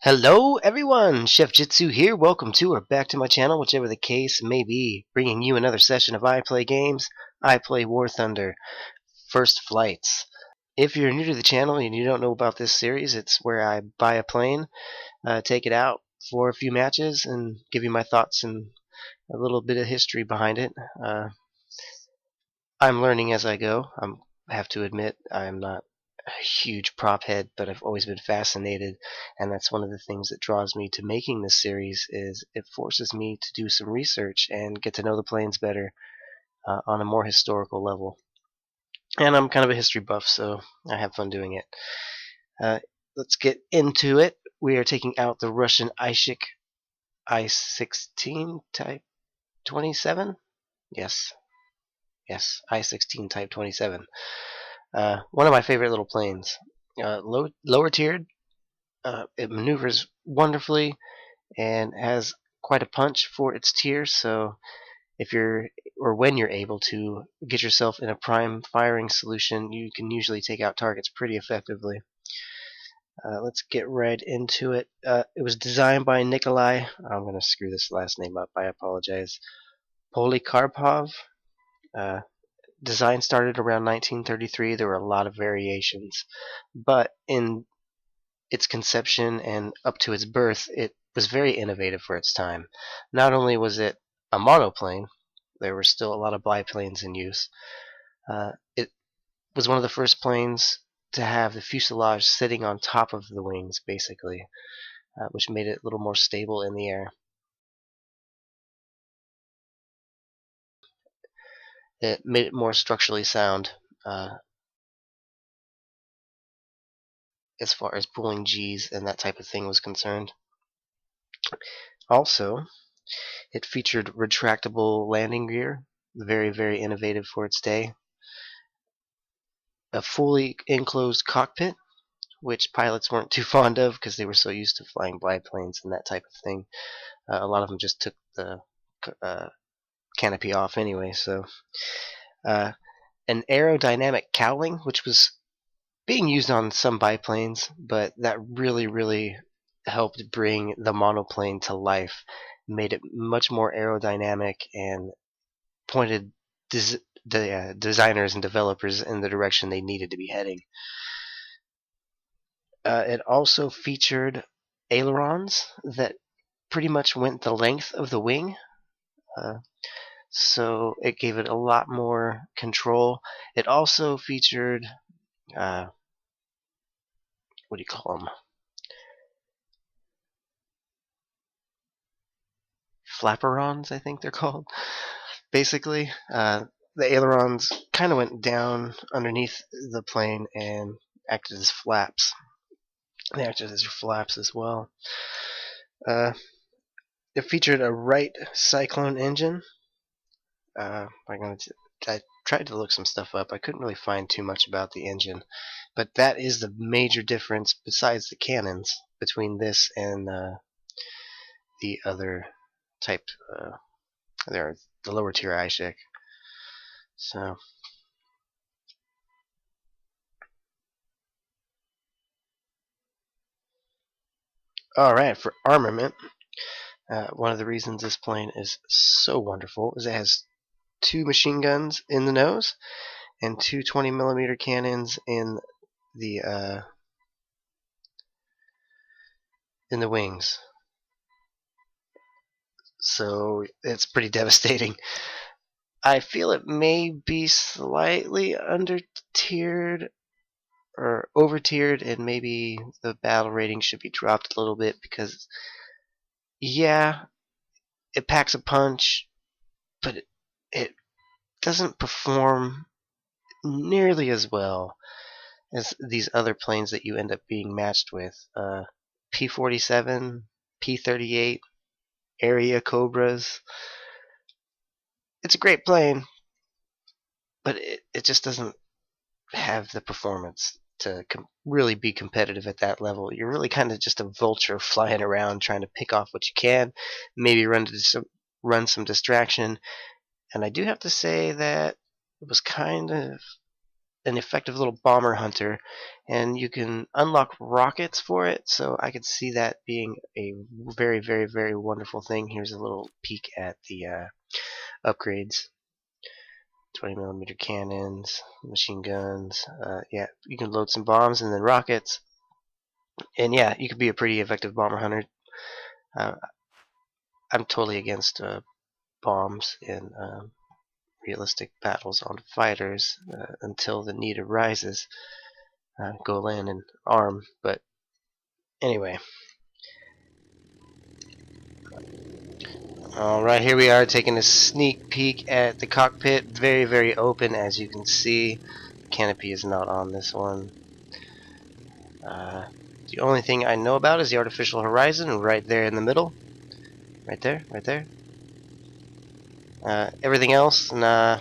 Hello everyone, Chef Jitsu here. Welcome to or back to my channel, whichever the case may be. Bringing you another session of iPlay games. iPlay War Thunder, First Flights. If you're new to the channel and you don't know about this series, it's where I buy a plane, take it out for a few matches, and give you my thoughts and a little bit of history behind it. I'm learning as I go. I have to admit, I'm not a huge prop head, but I've always been fascinated, and that's one of the things that draws me to making this series. Is it forces me to do some research and get to know the planes better on a more historical level. And I'm kind of a history buff, so I have fun doing it. Let's get into it. We are taking out the Russian Ishak I-16 Type 27. Yes, I-16 Type 27. One of my favorite little planes. Lower tiered, it maneuvers wonderfully and has quite a punch for its tier. So if you're or when you're able to get yourself in a prime firing solution, you can usually take out targets pretty effectively. Let's get right into it. It was designed by Nikolai. I'm going to screw this last name up. I apologize. Polikarpov. Design started around 1933. There were a lot of variations, but in its conception and up to its birth, it was very innovative for its time. Not only was it a monoplane, there were still a lot of biplanes in use. It was one of the first planes to have the fuselage sitting on top of the wings, basically, which made it a little more stable in the air. It made it more structurally sound as far as pulling G's and that type of thing was concerned. Also, it featured retractable landing gear, very, very innovative for its day. A fully enclosed cockpit, which pilots weren't too fond of because they were so used to flying biplanes and that type of thing. A lot of them just took the canopy off anyway. So, an aerodynamic cowling, which was being used on some biplanes, but that really, really helped bring the monoplane to life, made it much more aerodynamic, and pointed the designers and developers in the direction they needed to be heading. It also featured ailerons that pretty much went the length of the wing, so it gave it a lot more control. It also featured what do you call them? Flapperons, I think they're called. Basically, the ailerons kind of went down underneath the plane and acted as flaps. They acted as flaps as well. It featured a Wright Cyclone engine. I tried to look some stuff up. I couldn't really find too much about the engine, but that is the major difference, besides the cannons, between this and the other type. The lower tier Ishak. So. Alright, for armament, one of the reasons this plane is so wonderful is it has 2 machine guns in the nose and 2 20mm cannons in the wings. So it's pretty devastating. I feel it may be slightly under-tiered or over-tiered, and maybe the battle rating should be dropped a little bit because, yeah, it packs a punch, but it doesn't perform nearly as well as these other planes that you end up being matched with. P-47, P-38, Area Cobras. It's a great plane, but it just doesn't have the performance to really be competitive at that level. You're really kind of just a vulture flying around trying to pick off what you can, maybe run some distraction. And I do have to say that it was kind of an effective little bomber hunter, and you can unlock rockets for it, so I could see that being a very, very, very wonderful thing. Here's a little peek at the upgrades. 20mm cannons, machine guns, yeah, you can load some bombs and then rockets, and yeah, you could be a pretty effective bomber hunter. I'm totally against bombs in realistic battles on fighters until the need arises. Go land and arm, but anyway. Alright, here we are taking a sneak peek at the cockpit. Very, very open, as you can see. Canopy is not on this one. The only thing I know about is the artificial horizon right there in the middle. Right there, right there. Everything else, nah,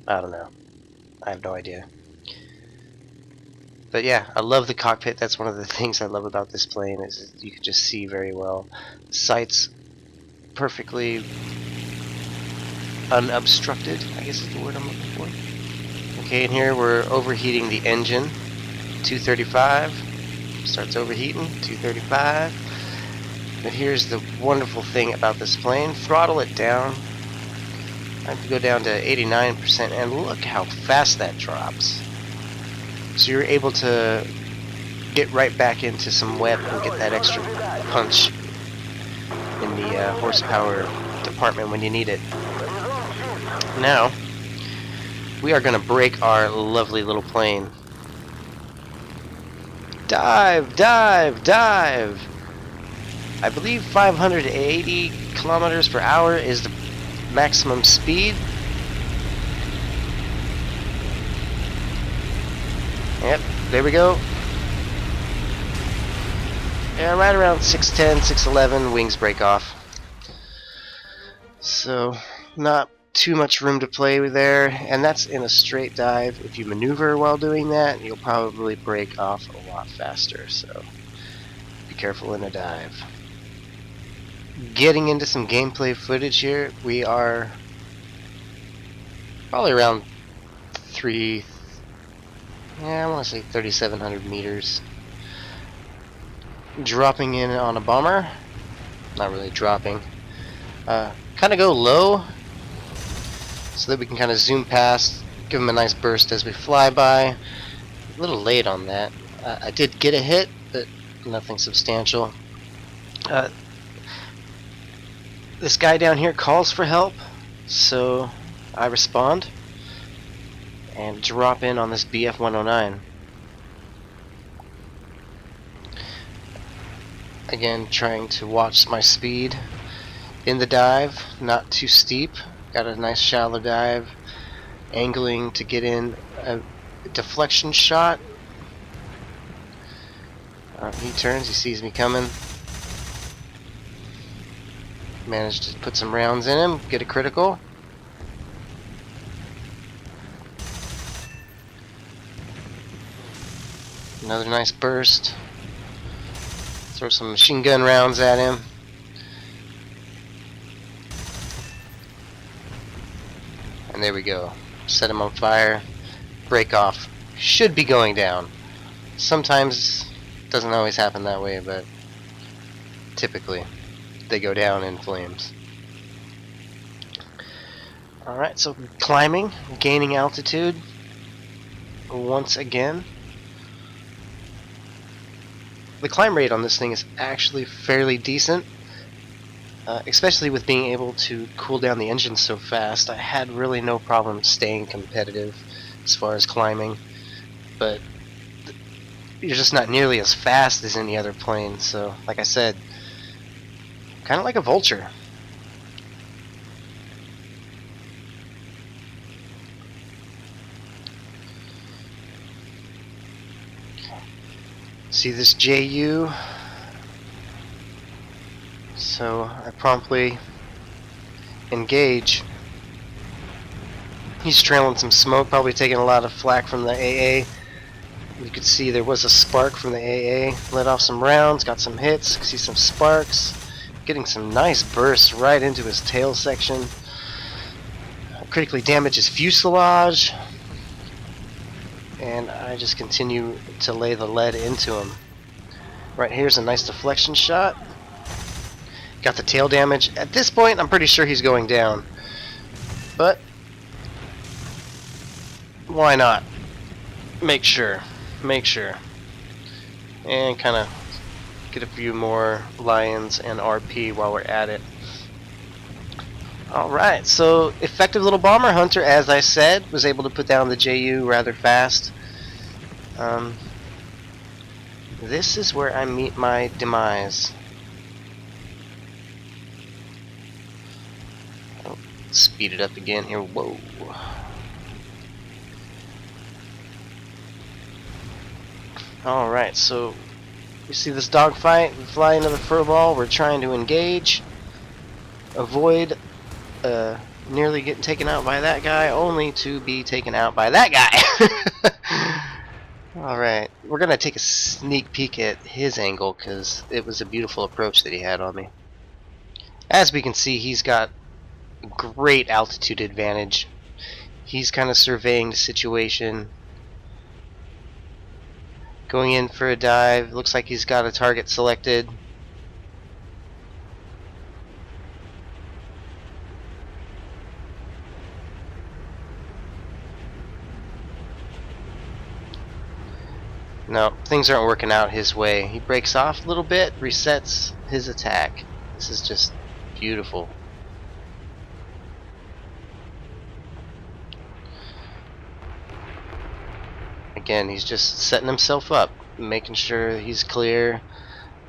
I don't know. I have no idea. But yeah, I love the cockpit. That's one of the things I love about this plane, is you can just see very well. The sights perfectly unobstructed, I guess is the word I'm looking for. Okay, and here we're overheating the engine. 235 starts overheating. 235. But here's the wonderful thing about this plane: throttle it down. I have to go down to 89%, and look how fast that drops. So you're able to get right back into some web and get that extra punch in the horsepower department when you need it. Now, we are going to break our lovely little plane. Dive, dive, dive! I believe 580 kilometers per hour is the maximum speed. Yep, there we go. Yeah, right around 610, 611, wings break off. So, not too much room to play with there, and that's in a straight dive. If you maneuver while doing that, you'll probably break off a lot faster, so be careful in a dive. Getting into some gameplay footage here, we are probably around I want to say 3,700 meters. Dropping in on a bomber. Not really dropping. Kind of go low so that we can kind of zoom past, give them a nice burst as we fly by. A little late on that. I did get a hit, but nothing substantial. This guy down here calls for help, so I respond and drop in on this BF-109. Again, trying to watch my speed in the dive, not too steep. Got a nice shallow dive, angling to get in a deflection shot. He turns, he sees me coming. Managed to put some rounds in him, get a critical. Another nice burst. Throw some machine gun rounds at him. And there we go. Set him on fire. Break off. Should be going down. Sometimes it doesn't always happen that way, but typically they go down in flames. Alright, so climbing, gaining altitude once again. The climb rate on this thing is actually fairly decent, especially with being able to cool down the engine so fast. I had really no problem staying competitive as far as climbing, but you're just not nearly as fast as any other plane, so like I said, kind of like a vulture. See this JU? So I promptly engage. He's trailing some smoke, probably taking a lot of flack from the AA. You could see there was a spark from the AA. Let off some rounds, got some hits, see some sparks. Getting some nice bursts right into his tail section. Critically damage his fuselage. and I just continue to lay the lead into him. Right here's a nice deflection shot. Got the tail damage. At this point, I'm pretty sure he's going down. But why not? Make sure. And kind of get a few more lions and RP while we're at it. Alright, so effective little bomber hunter, as I said, was able to put down the JU rather fast. This is where I meet my demise. Oh, speed it up again here. Whoa. Alright, so you see this dogfight? We fly into the furball. We're trying to engage, avoid nearly getting taken out by that guy, only to be taken out by that guy. Alright, we're going to take a sneak peek at his angle because it was a beautiful approach that he had on me. As we can see, he's got great altitude advantage. He's kind of surveying the situation. Going in for a dive. Looks like he's got a target selected. No, things aren't working out his way. He breaks off a little bit, resets his attack. This is just beautiful. Again, he's just setting himself up, making sure he's clear,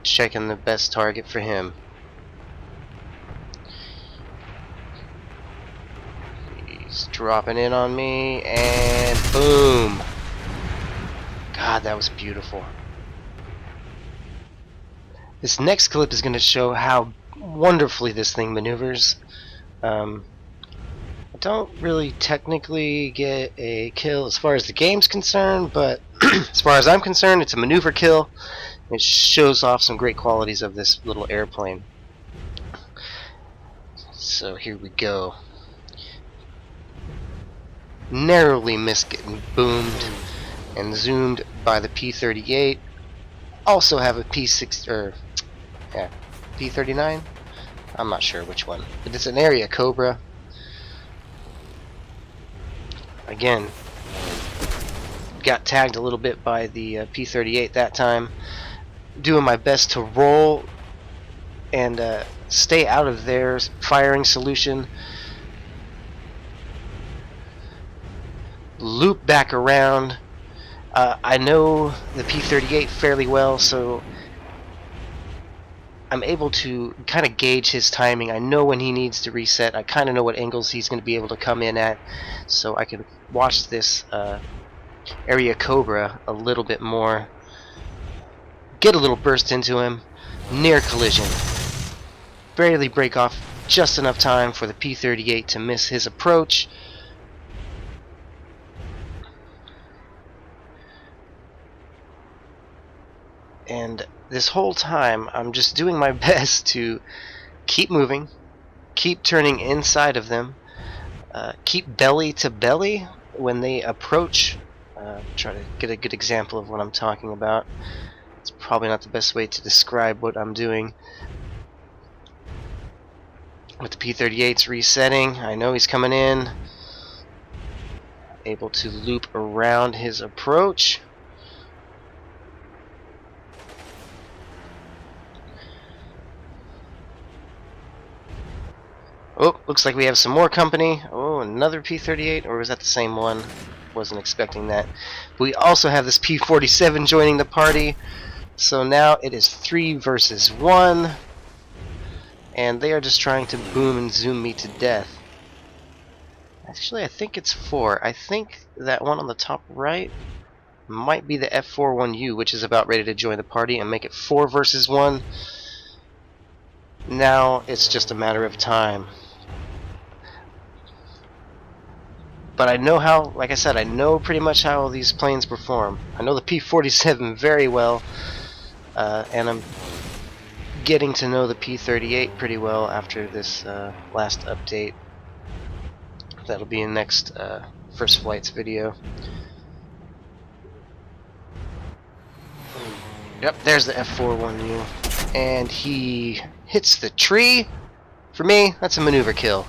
checking the best target for him. He's dropping in on me, and boom! God, that was beautiful. This next clip is going to show how wonderfully this thing maneuvers. I don't really technically get a kill as far as the game's concerned, but as far as I'm concerned, it's a maneuver kill. It shows off some great qualities of this little airplane. So here we go. Narrowly missed getting boomed and zoomed by the P-38. Also have a P-39. I'm not sure which one, but it's an area Cobra. Again, got tagged a little bit by the P-38 that time. Doing my best to roll and stay out of their firing solution. Loop back around. I know the P-38 fairly well, so I'm able to kind of gauge his timing. I know when he needs to reset. I kind of know what angles he's going to be able to come in at, so I can watch this area Cobra a little bit more. Get a little burst into him. Near collision. Barely break off just enough time for the P-38 to miss his approach. And this whole time I'm just doing my best to keep moving, keep turning inside of them, keep belly to belly when they approach. Try to get a good example of what I'm talking about. It's probably not the best way to describe what I'm doing. With the P-38's resetting, I know he's coming in. Able to loop around his approach. Oh, looks like we have some more company. Oh, another P-38, or was that the same one? Wasn't expecting that. But we also have this P-47 joining the party. So now it is 3 versus 1. And they are just trying to boom and zoom me to death. Actually, I think it's 4. I think that one on the top right might be the F-41U, which is about ready to join the party and make it 4 versus 1. Now it's just a matter of time. But I know how, like I said, I know pretty much how these planes perform. I know the P-47 very well, and I'm getting to know the P-38 pretty well after this last update. That'll be in next First Flight's video. Yep, there's the F41U. And he hits the tree. For me, that's a maneuver kill.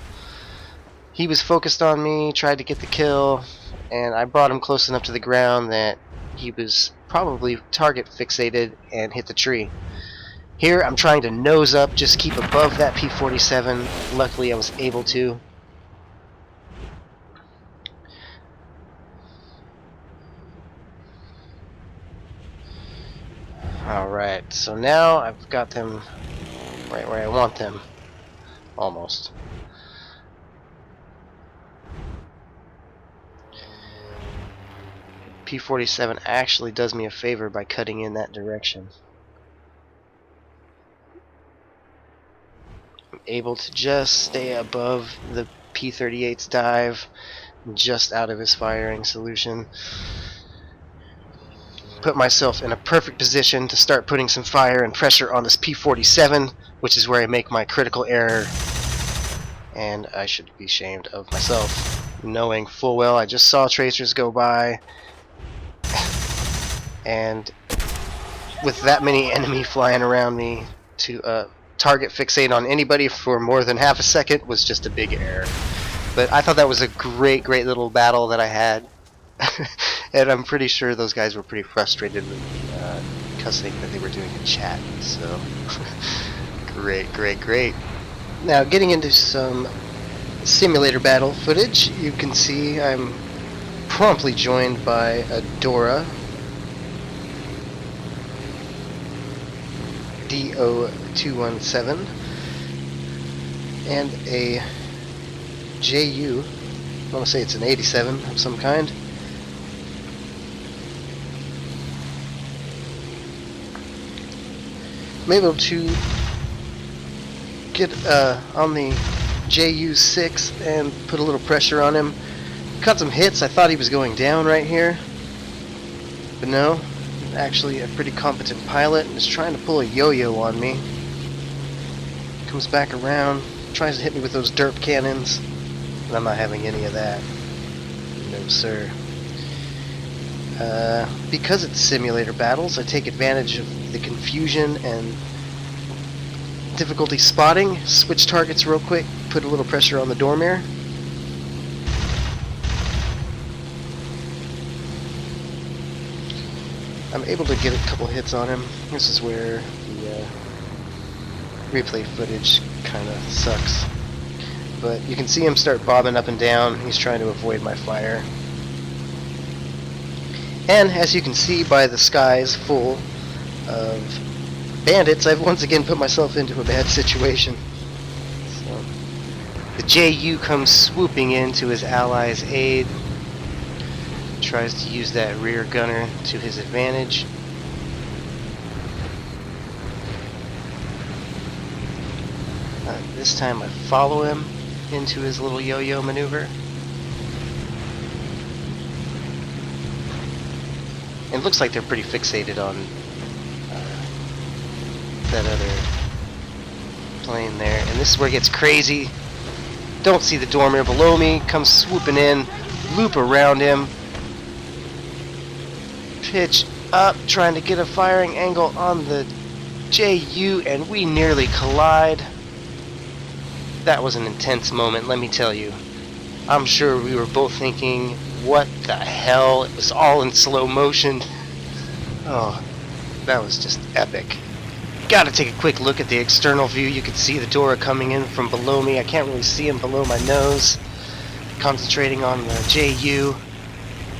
He was focused on me, tried to get the kill, and I brought him close enough to the ground that he was probably target fixated and hit the tree. Here, I'm trying to nose up, just keep above that P-47. Luckily, I was able to. Alright, so now I've got them right where I want them. Almost. P-47 actually does me a favor by cutting in that direction. I'm able to just stay above the P-38's dive, just out of his firing solution. Put myself in a perfect position to start putting some fire and pressure on this P-47, which is where I make my critical error. And I should be ashamed of myself, knowing full well I just saw tracers go by, and with that many enemy flying around me, to target fixate on anybody for more than half a second was just a big error. But I thought that was a great little battle that I had. And I'm pretty sure those guys were pretty frustrated with cussing that they were doing in chat. So great. Now getting into some simulator battle footage, you can see I'm promptly joined by a Dora DO217 and a JU. I want to say it's an 87 of some kind. I'm able to get on the JU6 and put a little pressure on him. Cut some hits. I thought he was going down right here, but no, actually a pretty competent pilot and is trying to pull a yo-yo on me. Comes back around, tries to hit me with those derp cannons, and I'm not having any of that. No sir. Because it's simulator battles, I take advantage of the confusion and difficulty spotting, switch targets real quick, put a little pressure on the door mirror. I'm able to get a couple hits on him. This is where the replay footage kind of sucks. But you can see him start bobbing up and down. He's trying to avoid my fire. And as you can see by the skies full of bandits, I've once again put myself into a bad situation. So, the JU comes swooping in to his ally's aid. Tries to use that rear gunner to his advantage. This time I follow him into his little yo-yo maneuver. And it looks like they're pretty fixated on that other plane there. And this is where it gets crazy. Don't see the door mirror below me. Comes swooping in. Loop around him. Pitch up. Trying to get a firing angle on the JU. And we nearly collide. That was an intense moment, let me tell you. I'm sure we were both thinking, what the hell? It was all in slow motion. Oh, that was just epic. Gotta take a quick look at the external view. You can see the Dora coming in from below me. I can't really see him below my nose. Concentrating on the JU.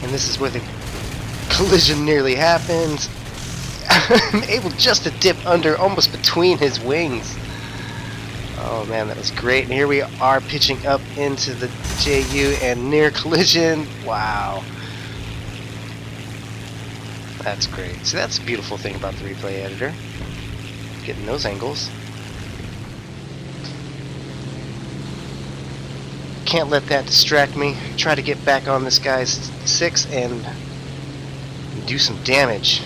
And this is where the collision nearly happens. I'm able just to dip under, almost between his wings. Oh man, that was great. And here we are pitching up into the JU and near collision. Wow. That's great. So that's a beautiful thing about the replay editor. Getting those angles. Can't let that distract me. Try to get back on this guy's 6 and do some damage.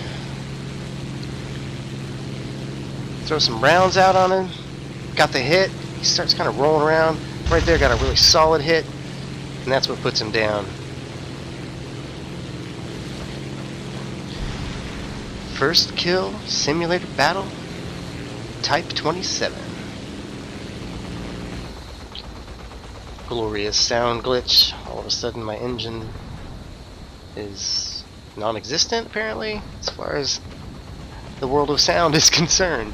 Throw some rounds out on him. Got the hit. He starts kind of rolling around. Right there, got a really solid hit. And that's what puts him down. First kill, simulator battle, Type 27. Glorious sound glitch. All of a sudden my engine is non-existent, apparently, as far as the world of sound is concerned.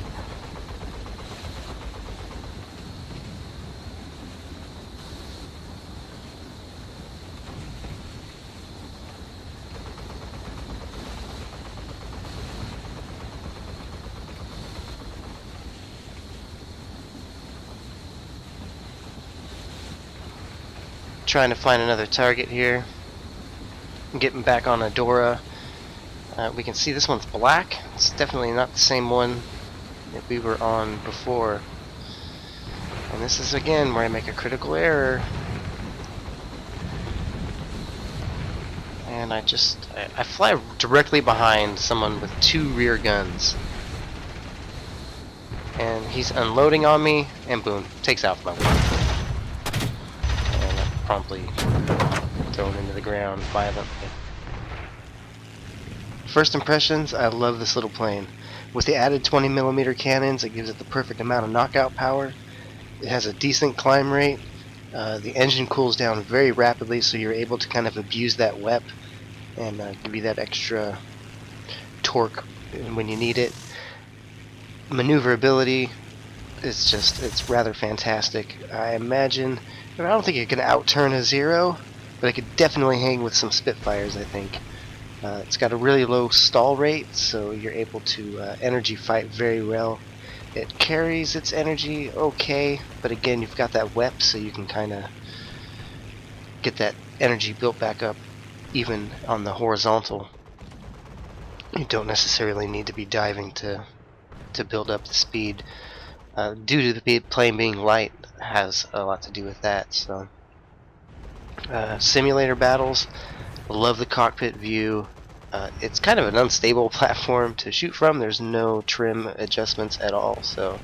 Trying to find another target here. I'm getting back on Adora. We can see this one's black. It's definitely not the same one that we were on before. And this is again where I make a critical error. And I fly directly behind someone with 2 rear guns. And he's unloading on me, and boom, takes out my weapon. And I'm promptly thrown into the ground violently. First impressions, I love this little plane. With the added 20mm cannons, it gives it the perfect amount of knockout power. It has a decent climb rate. The engine cools down very rapidly, so you're able to kind of abuse that WEP and give you that extra torque when you need it. Maneuverability is it's rather fantastic. I don't think it can outturn a Zero, but it could definitely hang with some Spitfires, I think. It's got a really low stall rate, so you're able to energy fight very well. It carries its energy okay, but again, you've got that WEP, so you can kind of get that energy built back up even on the horizontal. You don't necessarily need to be diving to build up the speed. Due to the plane being light, has a lot to do with that. So, simulator battles, love the cockpit view. It's kind of an unstable platform to shoot from. There's no trim adjustments at all, so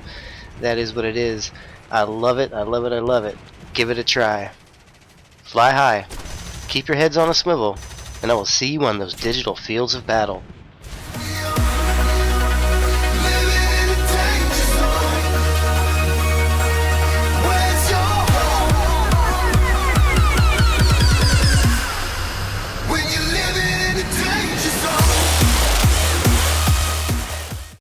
that is what it is. I love it, I love it, I love it. Give it a try. Fly high, keep your heads on a swivel, and I will see you on those digital fields of battle.